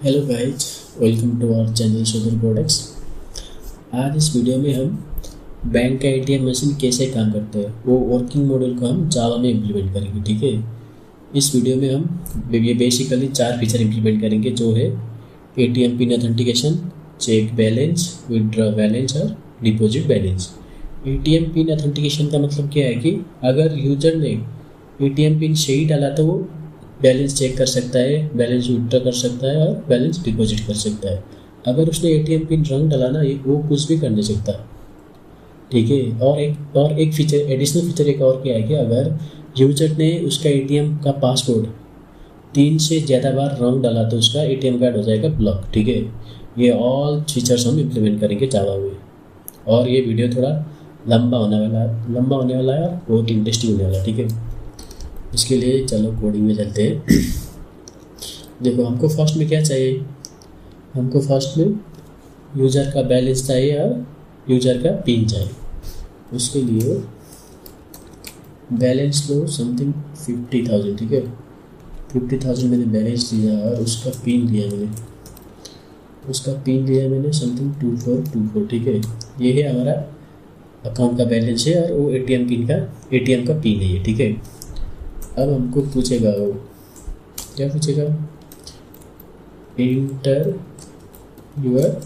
Hello guys, welcome to our channel Sudhar products. आज इस video में हम बैंक का एटीएम मशीन कैसे काम करते हैं वो वर्किंग मॉडल को हम जावा में इम्प्लीमेंट करेंगे। ठीक है, इस वीडियो में हम ये बेसिकली 4 फीचर इम्प्लीमेंट करेंगे जो है ATM pin authentication, check balance, withdraw balance और deposit balance. ATM pin authentication का मतलब क्या है कि अगर यूजर ने एटीएम पिन सही डाला तो वो बैलेंस चेक कर सकता है, बैलेंस विड्रॉ कर सकता है और बैलेंस डिपॉजिट कर सकता है। अगर उसने एटीएम पिन रंग डाला ना, वो कुछ भी कर नहीं सकता। ठीक है, और एक फीचर, एडिशनल फीचर एक और क्या है कि अगर यूजर ने उसका एटीएम का पासवर्ड 3 से ज़्यादा बार रंग डाला तो उसका एटीएम कार्ड हो जाएगा ब्लॉक। ठीक है, ये ऑल फीचर्स हम इम्प्लीमेंट करेंगे जावा में। और ये वीडियो थोड़ा लंबा होने वाला है और बहुत इंटरेस्टिंग होने वाला है। ठीक है, इसके लिए चलो कोडिंग में चलते हैं। देखो, हमको फर्स्ट में क्या चाहिए, हमको फर्स्ट में यूज़र का बैलेंस चाहिए और यूज़र का पिन चाहिए। उसके लिए बैलेंस लो समथिंग 50,000। ठीक है, 50,000 मैंने बैलेंस दिया और उसका पिन लिया मैंने समथिंग 2424। ठीक है, ये है हमारा अकाउंट का बैलेंस है और वो एटीएम का पिन है ये। ठीक है, अब हमको पूछेगा, वो क्या पूछेगा, इंटर यूर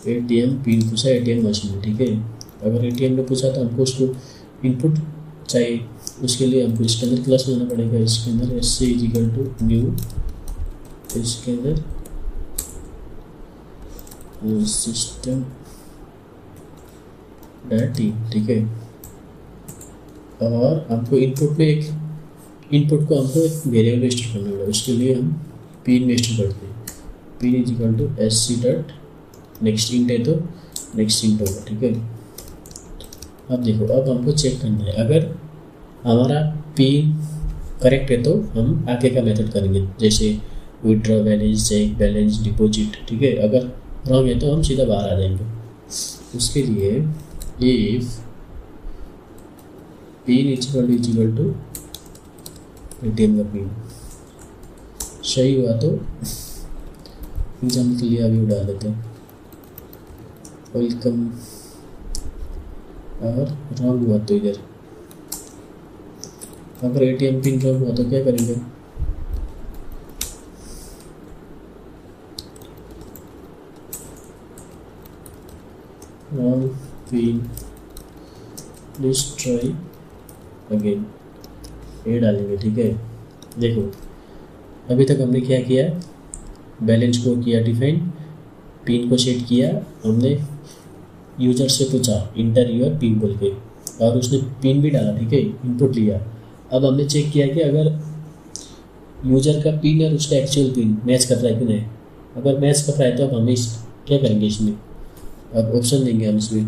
एटीएम पिन पूछा एटीएम मशीन में। ठीक है, अगर एटीएम में पूछा तो हमको उसको इनपुट चाहिए। उसके लिए हमको इसके अंदर प्लस लेना पड़ेगा। इसके अंदर एस इजिकल टू न्यू, इसके अंदर सिस्टम डाटी। ठीक है, और हमको इनपुट को हमको एक वेरिएबल में स्टोर करना होगा। उसके लिए हम पिन में स्टोर करते हैं। Pin is equal to S C dot next int है तो नेक्स्ट इंट होगा। ठीक है, अब देखो, अब हमको चेक करना है। अगर हमारा पिन करेक्ट है तो हम आगे का मेथड करेंगे, जैसे withdraw balance, check balance, deposit. ठीक है, अगर रॉन्ग है तो हम सीधा बाहर आ जाएंगे। उसके लिए if pin is equal to ATM का पिन सही हुआ तो एग्जाम्पल के लिए अभी उड़ा देते हैं वेलकम, और रॉन्ग हुआ तो इधर, अगर एटीएम पिन रॉन्ग हुआ तो क्या करेंगे, wrong pin please try again, ये डालेंगे। ठीक है, देखो अभी तक हमने क्या किया, बैलेंस को किया डिफाइन, पिन को सेट किया, हमने यूजर से पूछा इंटर यूर पिन बोल के, और उसने पिन भी डाला। ठीक है, इनपुट लिया। अब हमने चेक किया कि अगर यूजर का पिन और उसका एक्चुअल पिन मैच कर रहा है कि नहीं। अगर मैच कर रहा है तो अब हमें क्या करेंगे, इसमें अब ऑप्शन देंगे हम इसमें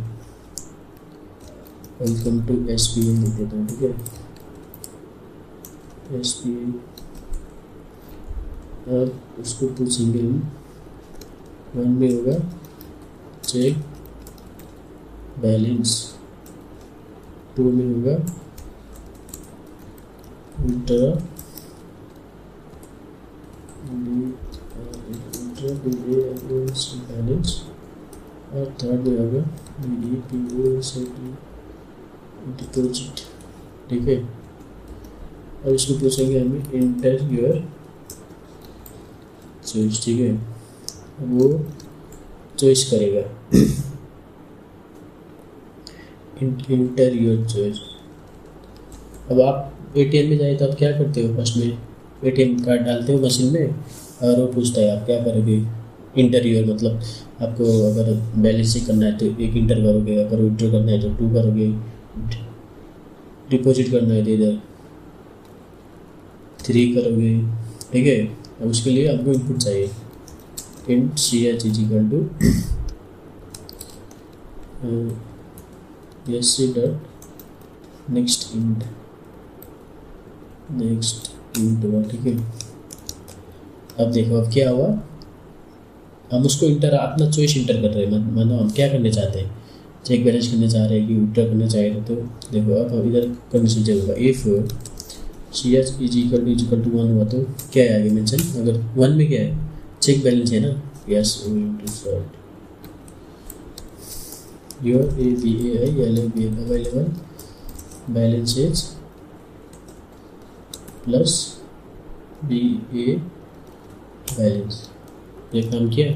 वेलकम टू SBI लिख देता हूँ। ठीक है, SBI, और उसको पूछेंगे हम 1 में होगा चेक बैलेंस, 2 में होगा विड्रॉ बैलेंस, और 3rd में होगा डिपॉजिट। ठीक है, और इसको पूछेंगे हमें इंटर यूर चॉइस। ठीक है, वो चॉइस करेगा इंटर यूर चॉइस। अब आप एटीएम में जाए तो आप क्या करते हो, फर्स्ट में एटीएम कार्ड डालते हो मशीन में और वो पूछता है आप क्या करोगे, इंटर यूर, मतलब आपको अगर बैलेंस ही करना है तो 1 इंटर करोगे, अगर विड्रॉ करना है तो 2 करोगे, डिपॉजिट करना है तो इधर 3 करोगे। ठीक है, अब उसके लिए आपको इनपुट चाहिए, int C H is equal to S C dot next int हुआ। ठीक है, अब देखो अब क्या हुआ, हम उसको अपना चॉइस इंटर कर रहे हैं। मानो हम क्या करने चाहते हैं, चेक बैलेंस करने चाह रहे हैं कि विड्रॉ करना चाह रहे, तो देखो अब इधर कंडीशन चेक होगा। If C H is equal to 1 हुआ तो क्या है आगे मेंशन, अगर 1 में क्या है चेक बैलेंस है ना, yes your ABAI available balance is plus BA balance, ये काम किया।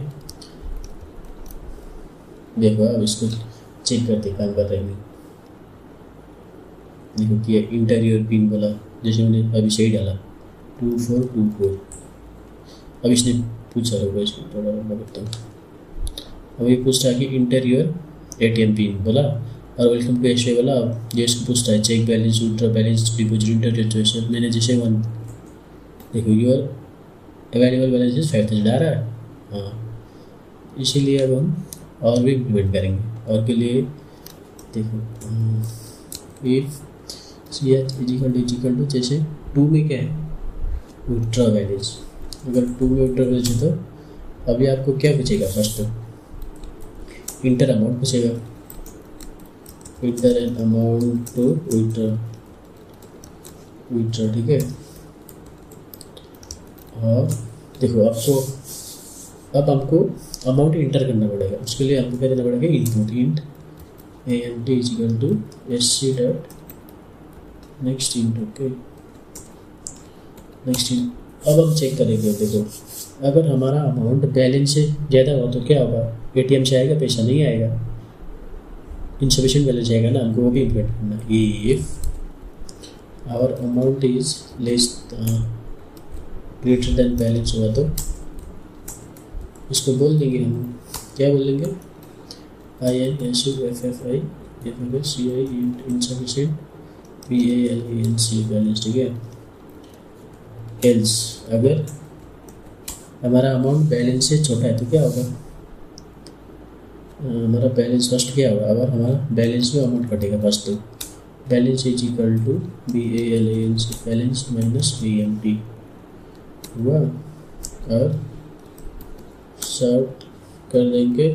देखो अब इसको चेक करते काम कर रहे हैं। देखो किया इंटीरियर पिन बोला, जैसे मैंने अभी सही डाला 2424। अब इसने पूछा होगा, इसको थोड़ा मैं करता हूँ। अब ये पूछ रहा है कि इंटीरियर ATM पिन बोला और वेलकम टू एस बोला। ये इसको पूछता है check balance, withdraw balance, deposit interest. मैंने जैसे वन देखो योर अवेलेबल बैलेंस इज 5000 आ रहा है। हाँ, इसीलिए अब हम और भी इम्प्लीमेंट करेंगे। और के लिए देखो इफ CH इजिकल टू जैसे 2 में क्या है विड्रॉ बैलेंस, अगर 2 में विड्रॉ बैलेंस है तो अभी आपको क्या पूछेगा, फर्स्ट तो इंटर अमाउंट पूछेगा, enter an amount to withdraw, ठीक है। और देखो अब हमको अमाउंट इंटर करना पड़ेगा। उसके लिए हमको क्या देना पड़ेगा, input int ANT is equal to SC dot next int. Okay, next int. अब हम चेक करेंगे। देखो अगर हमारा अमाउंट बैलेंस से ज़्यादा हुआ तो क्या होगा, ATM से आएगा पैसा, नहीं आएगा, इनसफिशिएंट बैलेंस आएगा ना, हमको वो भी इम्प्लीमेंट करना। If our amount is less greater than balance हुआ तो इसको बोल देंगे हम, क्या बोल देंगे, INSUFFI CI insufficient BALANC balance, ठीक है। एल्स अगर हमारा अमाउंट बैलेंस से छोटा है तो क्या होगा, हमारा बैलेंस फर्स्ट क्या होगा, अगर हमारा बैलेंस में अमाउंट कटेगा फर्स्ट, तो balance is equal to BALANC balance minus AMT हुआ। और शॉर्ट कर देंगे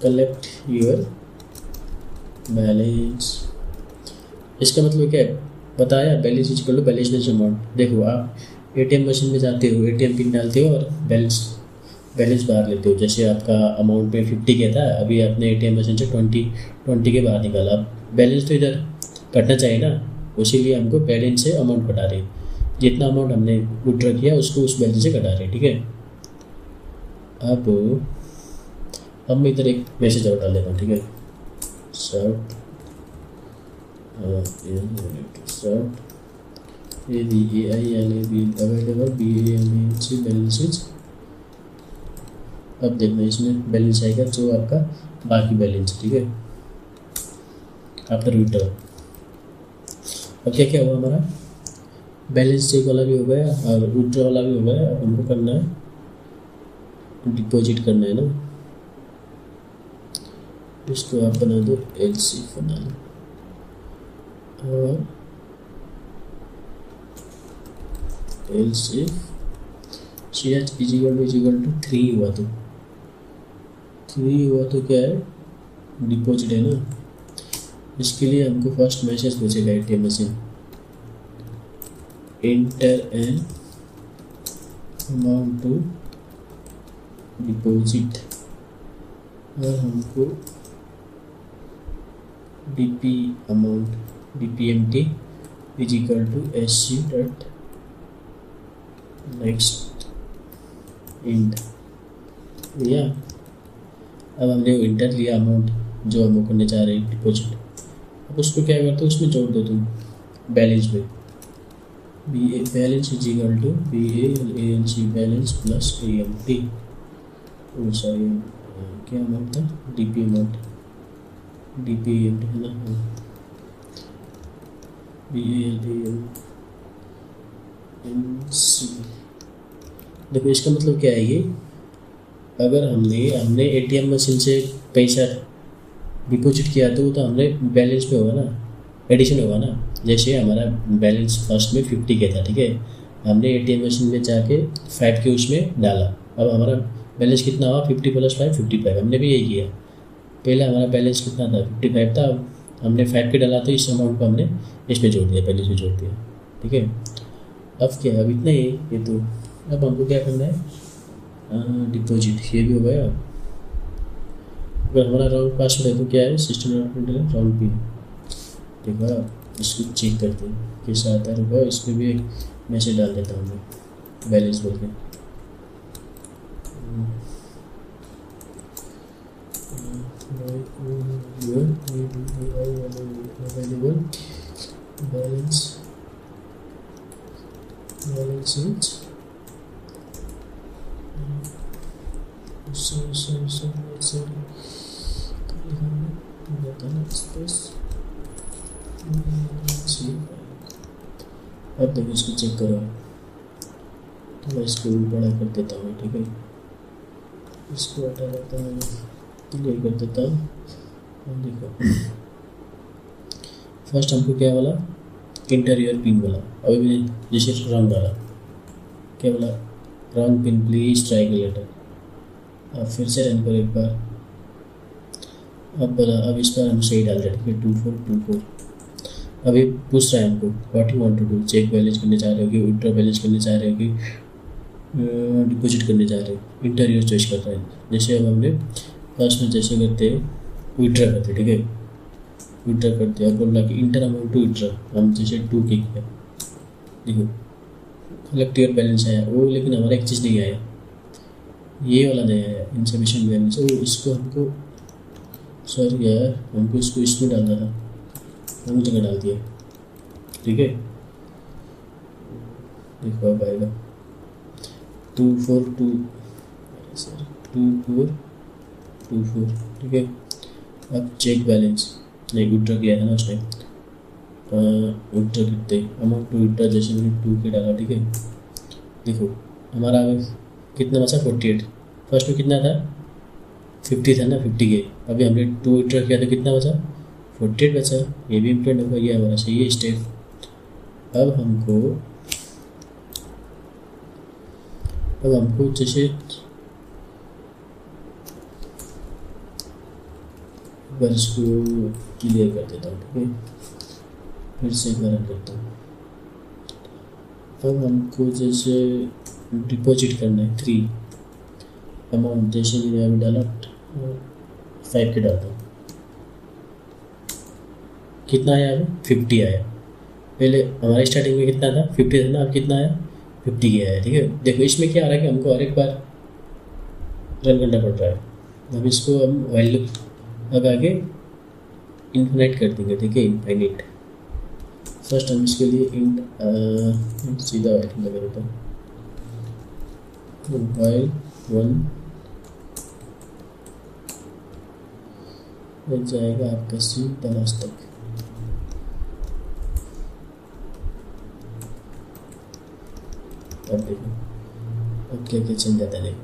कलेक्ट योर बैलेंस। इसका मतलब क्या है बताया, balance is equal to balance less amount. देखो आप ATM मशीन में जाते हो, ATM पिन डालते हो और बैलेंस बाहर लेते हो। जैसे आपका अमाउंट पे 50 के था, अभी आपने ATM मशीन से 20 के बाहर निकाला, अब बैलेंस तो इधर कटना चाहिए ना, इसीलिए हमको बैलेंस से अमाउंट कटा रहे, जितना अमाउंट हमने विड्रॉ किया उसको उस बैलेंस से कटा रहे, ठीक है। अब मैं इधर एक मैसेज और डाल देता हूँ, ठीक है। Short ABAI available BALANC balances. अब देखना इसमें बैलेंस आएगा जो आपका बाकी बैलेंस, ठीक है, आफ्टर विड्रॉ। अब क्या क्या हुआ, हमारा बैलेंस चेक वाला भी हो गया और विड्रॉ वाला भी हो गया। अब हमको करना है डिपॉजिट करना है ना, इसको आप बना दो LC बना लो और LC CH इजिकल टू 3 हुआ तो 3 हुआ तो क्या है, डिपॉजिट है ना। इसके लिए हमको फर्स्ट मैसेज पूछेगा ATM machine, enter an amount to deposit, और हमको DP amount DPMT is equal to SC dot next int लिया। अब हमने इंटर लिया अमाउंट जो हम करने चाह रहे हैं डिपॉजिट। अब उसको क्या करते हो, उसमें जोड़ दो तुम बैलेंस में, balance is equal to BALANC balance plus AMT। Sorry क्या अमाउंट था, DP अमाउंट DPMT है ना, BALANC। देखो इसका मतलब क्या है, ये अगर हमने ATM मशीन से पैसा डिपॉजिट किया तो वो तो हमने बैलेंस पे होगा ना, एडिशन होगा ना। जैसे हमारा बैलेंस फर्स्ट में 50 के था, ठीक है, हमने ATM मशीन में जाके 5 के उसमें डाला। अब हमारा बैलेंस कितना हुआ, 50 प्लस 5 55। हमने भी यही किया, पहले हमारा बैलेंस कितना था 55 था, अब हमने 5 के डाला तो इस अमाउंट को हमने इसमें जोड़ दिया, बैलेंस में जोड़ दिया, ठीक है। अब क्या है, अब इतना ही है ये तो। अब हमको क्या करना है, डिपॉजिट, ये भी हो गया। अगर हमारा रॉन्ग पासवर्ड है तो क्या है, सिस्टम रॉन्ग पिन। देखो इसको चेक करते हैं कैसा आता है, रुको इसमें भी एक मैसेज डाल देता हूँ मैं, बैलेंस बोल के। अवेलेबल बैलेंस अब देखो इसको चेक करो, तो मैं इसको बड़ा कर देता हूँ, ठीक है, इसको हटा देता हूँ, क्लियर कर देता हूँ। देखो फर्स्ट हमको क्या बोला, इंटीरियर पिन बोला, अभी मैंने जैसे रंग डाला, क्या बोला, रंग पिन प्लीज ट्राई कैलकुलेटर। अब फिर से रन करो एक बार, अब बोला, अब इस बार हम सही डाल रहे हैं 2424। अभी पूछ रहा है हमको what you want to do, check balance करने जा रहे हो कि विड्रॉ बैलेंस करने जा रहे हो कि डिपॉजिट करने जा रहे हो, इंटीरियर चॉइस कर रहे हैं। जैसे अब हमने फर्स्ट में जैसे करते हैं विड्रॉ करते, ठीक है, विड्रॉ करते और बोल रहा कि इंटर अमाउंट टू विड्रॉ, हम जैसे 2 के किया, देखो कलेक्ट योर बैलेंस आया वो, लेकिन हमारा एक चीज़ नहीं आया, ये वाला नहीं आया, इनसफिशिएंट बैलेंस। वो इसको हमको, सॉरी यार, हमको इसको इसमें डालना था, हम जगह डाल दिया, ठीक है। देखो अब आएगा 2424, ठीक है। अब चेक बैलेंस, नहीं विड्रॉ किया था ना उसने, विड्रॉ कितने अमाउंट टू विड्रॉ, जैसे मैंने 2 के डाला, ठीक है। देखो हमारा कितना बचा 48, फर्स्ट में कितना था 50 था ना, 50 के, अभी हमने 2 विड्रॉ किया तो कितना बचा 48 बचा, ये भी इम्प्लीमेंट होगा, ये हमारा सही है स्टेप। अब हमको जैसे बार इसको क्लियर कर देता हूँ, ठीक है, फिर से एक बार रन करता हूँ। अब हमको जैसे डिपॉजिट करना है 3 अमाउंट, जैसे मैंने अभी डाला 5 के डालता हूँ, कितना आया अभी 50 आया, पहले हमारे स्टार्टिंग में कितना था 50 था ना, अब कितना आया 50 के आया, ठीक है। देखो इसमें क्या आ रहा है कि हमको हर एक बार रन करना पड़ रहा है। अब इसको हम वैल्यू लगा के इन्फिनाइट कर देंगे, ठीक है, इनफाइनाइट। फर्स्ट हम इसके लिए इंट सीधा वैल्यू लगा देता हूँ, वाइल 1 बच जाएगा आपका सीधा लास्ट तक। अब देखो अब क्या क्या चल जाता है, देखो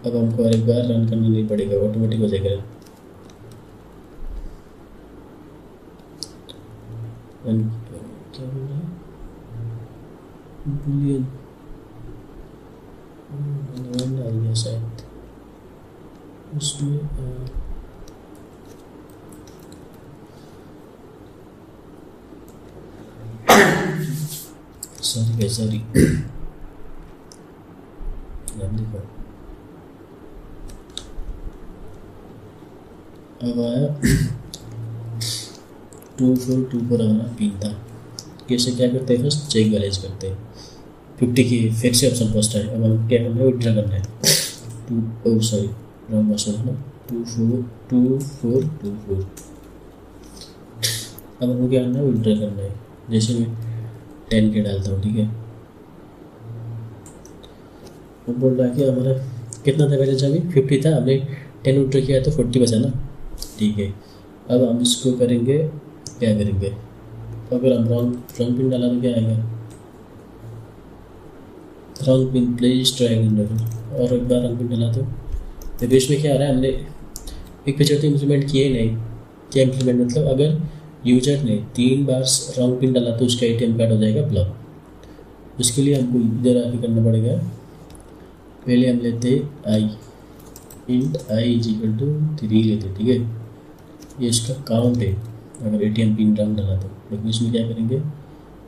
अब हमको हर एक बार रन करना नहीं पड़ेगा, ऑटोमेटिक हो जाएगा रन। क्या बोल रहा है, बुलियन डाल दिया शायद उसमें, सॉरी देखो अब आया 2424 हमारा पिन था। कैसे क्या करते हैं, फर्स्ट चेक बैलेंस करते हैं, 50 की फिर से ऑप्शन फर्स्ट है। अब हम क्या करना है, विड्रॉ करना है, सॉरी रॉन्ग ऑप्शन है ना, 2424। अब हमको क्या करना है, विड्रॉ करना है, जैसे मैं 10 के डालता हूँ, ठीक है। अब बोल रहा है कि हमारा कितना था बैलेंस, अभी 50 था, हमने 10 विड्रॉ किया तो 40 बचा ना, ठीक है। अब हम इसको करेंगे, क्या करेंगे, अगर हम रॉन्ग पिन डाला तो क्या आएगा, wrong pin please try calculator, और एक बार रॉन्ग पिन डाला तो बीच में क्या आ रहा है, हमने एक फीचर तो इम्प्लीमेंट किए नहीं। क्या इम्प्लीमेंट मतलब, अगर यूजर ने 3 बार रॉन्ग पिन डाला तो उसका ATM कार्ड हो जाएगा ब्लॉक। उसके लिए हमको इधर आके करना पड़ेगा, पहले हम लेते I, int I is equal to 3 लेते, ठीक है, ये इसका काउंट है अगर ATM पिन रॉन्ग डाला तो। लेकिन इसमें क्या करेंगे,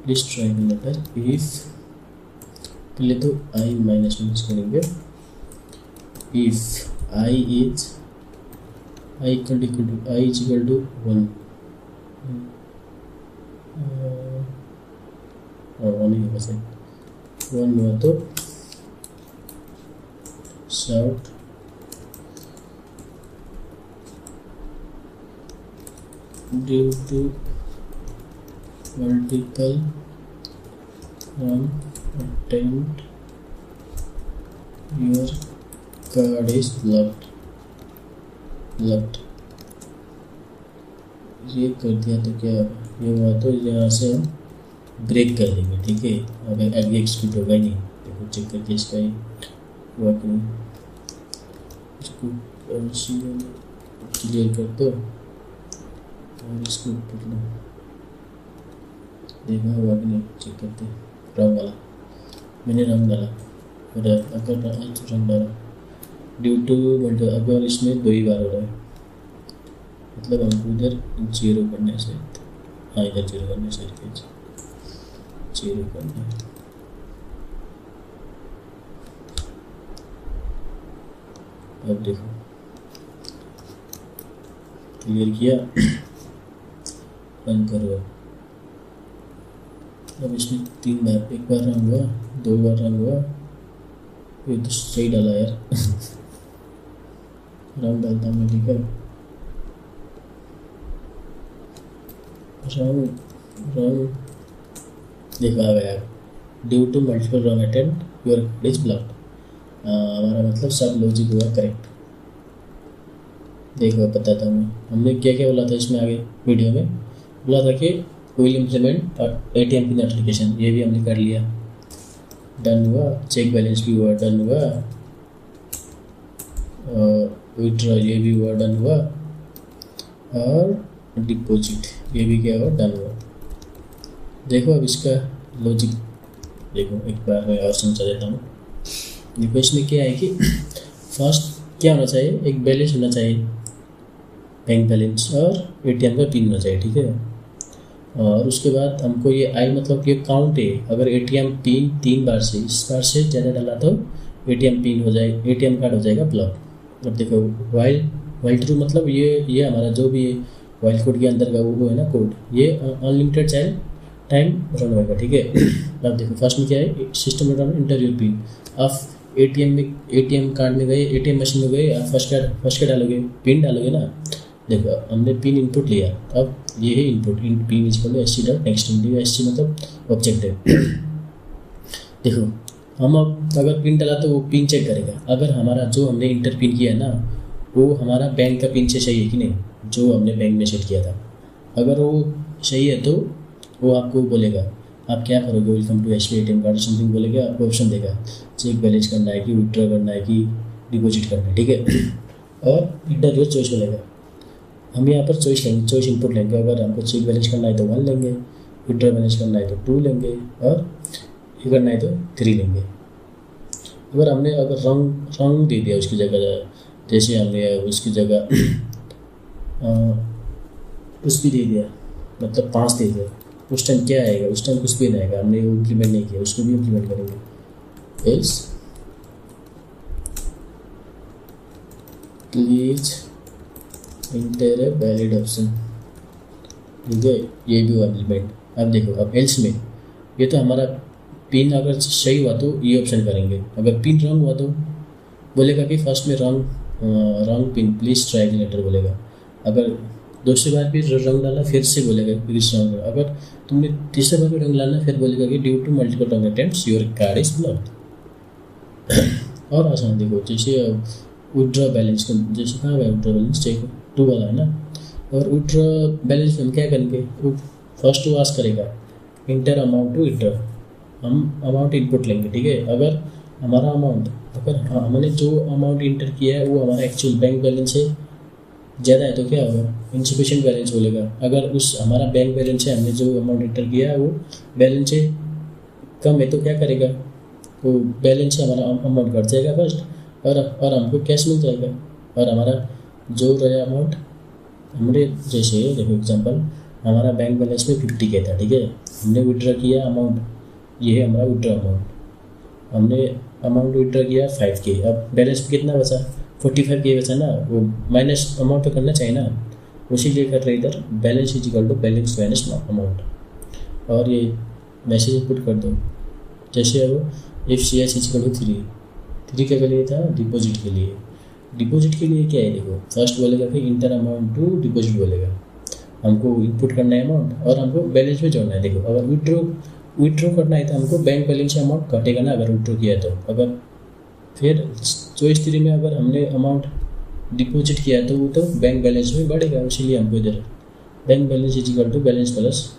प्लीज ट्रायंगुलेटर इफ, पहले तो आई माइनस करेंगे, if I is I equal to I is equal to 1 और 1 ही होगा सही, 1 हुआ तो shout due to multiple run attempt your card is blocked। ये कर दिया तो क्या होगा, ये हुआ तो यहाँ से हम ब्रेक कर देंगे, ठीक है। अगर आगे एक्सक्यूट होगा ही नहीं, देखो चेक करके इसका ही हुआ कि नहीं, इसको क्लियर कर दो और इसको ऊपर लो, देखा हुआ कि नहीं, चेक करते। रंग वाला मैंने रंग डाला और अगर रंग डाला ड्यू टू मतलब अगर इसमें 2 ही बार हो रहा है, मतलब हमको इधर 0 करने से, हाँ इधर 0 करने से 0 करना है। अब देखो क्लियर किया, रन करो। अब इसमें 3 बार, एक बार रंग हुआ, 2 बार रंग हुआ, ये तो सही डाला यार रंग डालता हूँ मैं, ठीक है। रंग देखो आ गया, ड्यू टू मल्टीपल रंग attempt your card is blocked. हमारा मतलब सब लॉजिक हुआ करेक्ट। देखो बताता हूँ मैं, हमने क्या क्या बोला था इसमें आगे वीडियो में, बोला था कि will implement ATM pin application, ये भी हमने कर लिया, डन हुआ। चेक बैलेंस भी हुआ, डन हुआ। विड्रॉ ये भी हुआ, डन हुआ। और डिपॉजिट ये भी क्या हुआ, डन हुआ। देखो अब इसका लॉजिक देखो, एक बार मैं और समझा देता हूँ। देखो इसमें क्या है कि फर्स्ट क्या होना चाहिए, एक बैलेंस होना चाहिए, बैंक बैलेंस, और ATM का पिन होना चाहिए, ठीक है। और उसके बाद हमको ये आई मतलब ये काउंट है, अगर ATM पिन 3 बार से, इस बार से ज़्यादा डाला तो ATM पिन हो जाए, ATM कार्ड हो जाएगा ब्लॉक। अब देखो वाइल ट्रू मतलब ये हमारा जो भी है वाइल कोड के अंदर का वो है ना कोड, ये अनलिमिटेड टाइम रन होगा, ठीक है। अब देखो फर्स्ट में क्या है, सिस्टम रन इंटरव्यू पिन। अब ATM कार्ड में गए, ATM मशीन में गए, आप फर्स्ट का डालोगे, पिन डालोगे ना। देखो हमने पिन इनपुट लिया, अब ये है input, pin is equal SC dot next, SC मतलब ऑब्जेक्ट है। देखो हम अब अगर पिन डाला तो वो पिन चेक करेगा, अगर हमारा जो हमने इंटर पिन किया है ना वो हमारा बैंक का पिन से सही है कि नहीं, जो हमने बैंक में सेट किया था। अगर वो सही है तो वो आपको बोलेगा, आप क्या करोगे, welcome to SBI ATM card something बोलेगा, आपको ऑप्शन देगा चेक बैलेंस करना है कि विड्रॉ करना है कि डिपॉजिट करना है, ठीक है। और इंटरव्यू चॉइस बोलेगा, हम यहाँ पर चॉइस लेंगे, चॉइस इनपुट लेंगे। अगर हमको चेक बैलेंस करना है तो 1 लेंगे, विड्रॉ बैलेंस करना है तो 2 लेंगे, और ये करना है तो 3 लेंगे। अगर हमने रंग दे दिया उसकी जगह, जैसे हमने उसकी जगह कुछ भी दे दिया, मतलब 5 दे दिया, उस टाइम क्या आएगा, उस टाइम कुछ भी नहीं आएगा, हमने वो इम्प्लीमेंट नहीं किया, उसको भी इम्प्लीमेंट करेंगे। Else please inter a valid option, ठीक है, ये भी हुआ इम्प्लीमेंट। अब देखो अब एल्स में ये तो हमारा पिन अगर सही हुआ तो ये ऑप्शन करेंगे, अगर पिन रॉन्ग हुआ तो बोलेगा कि फर्स्ट में रॉन्ग पिन प्लीज ट्रायंगुलेटर बोलेगा। अगर दूसरी बार भी रंग डाला फिर से बोलेगा प्लीज रॉन्ग। अगर तुमने तीसरे बार भी रंग डालना फिर बोलेगा कि due to multiple wrong attempts your card is blocked. और आसान देखो, जैसे विड्रॉ बैलेंस, जैसे कहाँ गया विड्रॉ बैलेंस, चेक 2 वाला है ना। और विड्रॉ बैलेंस में हम क्या करेंगे, फर्स्ट वो आस्क करेगा इंटर अमाउंट टू विड्रॉ, हम अमाउंट इनपुट लेंगे, ठीक है। अगर हमारा अमाउंट, अगर हमने जो अमाउंट इंटर किया है वो हमारा एक्चुअल बैंक बैलेंस है ज़्यादा है तो क्या होगा, इनसफिशिएंट बैलेंस बोलेगा। अगर उस हमारा बैंक बैलेंस है, हमने जो अमाउंट इंटर किया है वो बैलेंस है कम है तो क्या करेगा, वो बैलेंस से हमारा अमाउंट घट जाएगा फर्स्ट, और हमको कैश मिल जाएगा। और हमारा जो रहा अमाउंट हमने, जैसे देखो एग्जांपल हमारा बैंक बैलेंस में 50K था, ठीक है। हमने विड्रॉ किया अमाउंट, ये है हमारा विड्रॉ अमाउंट। हमने अमाउंट विड्रॉ किया 5K। अब बैलेंस में कितना बचा, 45K बचा ना, वो माइनस अमाउंट तो करना चाहिए ना, उसी लिए कर रहे इधर balance is equal to balance minus amount. और ये मैसेज पुट कर दो, जैसे अब if C S is equal to 3 क्या के लिए था, डिपॉजिट के लिए। डिपॉजिट के लिए क्या है, देखो फर्स्ट बोलेगा कि इंटर अमाउंट टू डिपॉजिट बोलेगा, हमको इनपुट करना है अमाउंट और हमको बैलेंस में जोड़ना है। देखो अगर विड्रॉ करना है तो हमको बैंक बैलेंस से अमाउंट कटेगा ना, अगर विड्रॉ किया तो। अगर फिर चॉइस 3 में अगर हमने अमाउंट डिपॉजिट किया तो वो तो बैंक बैलेंस में बढ़ेगा, इसीलिए हमको इधर bank balance is equal to balance plus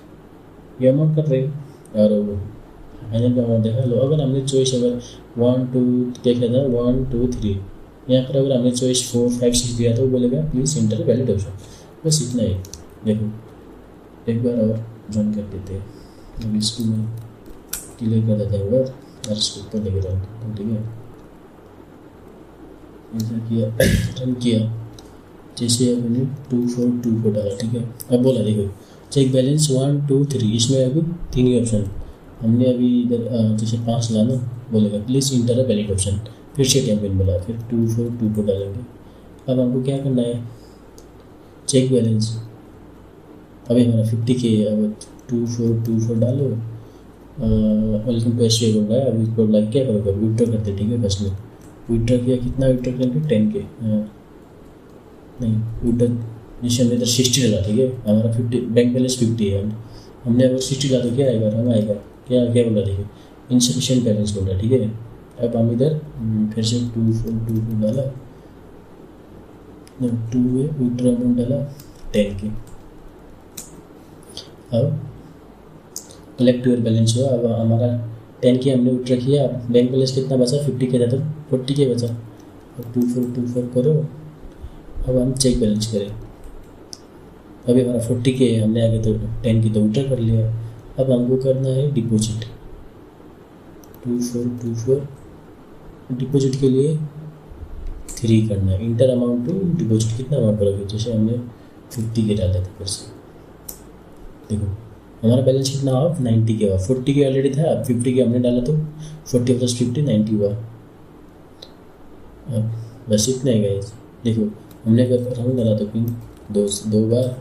ये अमाउंट कर रहे हैं। और फाइनल का अमाउंट देखा लो। अगर हमने चॉइस अगर 1 2 क्या क्या था 1 2 3, यहाँ पर अगर हमने चॉइस 4 5 6 दिया तो वो बोलेगा प्लीज़ इंटर वैलिड ऑप्शन। बस इतना ही। देखो एक बार और ज्वाइन कर देते हैं, अब इसको मैं क्लियर कर देता हूँ और इसको ऊपर लेके जाता हूँ, ठीक है। ऐसा किया रन किया, जैसे मैंने 2 4 2 को डाला, ठीक है। अब बोला देखो चेक बैलेंस 1 2 3, इसमें अभी 3 ही ऑप्शन हमने अभी इधर जैसे 5 लाना बोलेगा प्लीज़ इंटर वैलिड ऑप्शन, फिर से टेम्पलेट बोला, फिर 2 4 2 को डालेंगे। अब हमको क्या करना है, चेक बैलेंस अभी हमारा 50K है। अब 2 4 2 4 डालो, welcome to S B I बोल रहा है। अभी इसको लाइक क्या करोगे, विड्रॉ करते, ठीक है। फर्स्ट में विड्रॉ किया, कितना विड्रॉ करेंगे 10K, नहीं विड्रॉ जैसे हमने इधर 60 डाला, ठीक है। हमारा 50 बैंक बैलेंस 50 है, हमने अगर 60 डाला तो क्या आएगा, रंग आएगा, क्या क्या बोल रहा देखिए इनसफिशिएंट बैलेंस बोल रहा, ठीक है। अब हम इधर फिर से 2 4 2 को डाला, 2 है विड्रॉ अमाउंट डाला 10K। अब कलेक्ट योर बैलेंस हुआ, अब हमारा 10K हमने विड्रॉ किया, बैंक बैलेंस कितना बचा 50K था तो 40K बचा। अब 2 4 2 4 करो, अब हम चेक बैलेंस करें। अभी हमारा 40K है, हमने आगे तो 10K तो विड्रॉ कर लिया। अब हमको करना है डिपॉजिट, 2 4 2 4 डिपॉजिट के लिए 3 करना है। इंटर अमाउंट टू डिपॉजिट कितना अमाउंट करोगे, जैसे हमने 50K डाला था फिर से। देखो हमारा बैलेंस कितना हुआ 90K हुआ, 40K ऑलरेडी था, 50K हमने डाला तो 40 + 50 90 हुआ। अब बस इतना ही गाइस। देखो हमने अगर राउंड डाला तो दो बार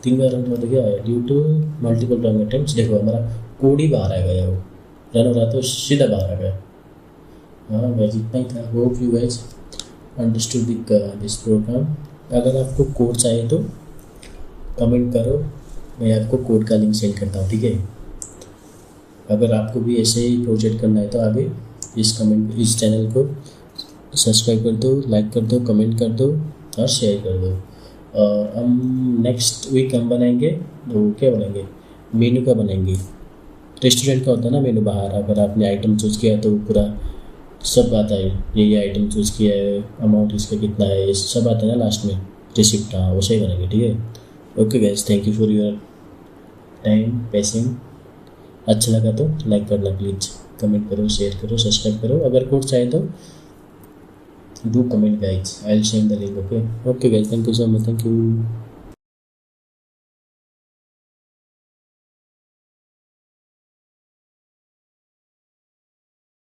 3 बार राउंड तो क्या है, due to multiple wrong attempts. देखो हमारा कोड ही बाहर आ गया, वो रन हो रहा तो सीधा बाहर आ गया। हाँ गाइस इतना ही था। Hope you guys understood this program. अगर आपको कोड चाहिए तो कमेंट करो, मैं आपको कोड का लिंक सेंड करता हूँ, ठीक है। अगर आपको भी ऐसे ही प्रोजेक्ट करना है तो आगे इस चैनल को सब्सक्राइब कर दो, लाइक कर दो, कमेंट कर दो और शेयर कर दो। और हम नेक्स्ट वीक हम बनाएंगे तो क्या बनाएंगे, मेनू का बनाएंगे। रेस्टोरेंट का होता है ना मेनू बाहर, अगर आपने आइटम चूज़ किया तो पूरा सब आता है, ये आइटम चूज़ किया है, अमाउंट इसका कितना है, ये सब आता है ना लास्ट में रिसिप्ट। हाँ वैसे ही बनाएंगे, ठीक है। Okay guys, thank you for your time patience. अच्छा लगा तो लाइक करना प्लीज़, कमेंट करो, शेयर करो, सब्सक्राइब करो। अगर कोड चाहिए तो do comment guys, I'll send the link. Okay guys, thank you so much, thank you.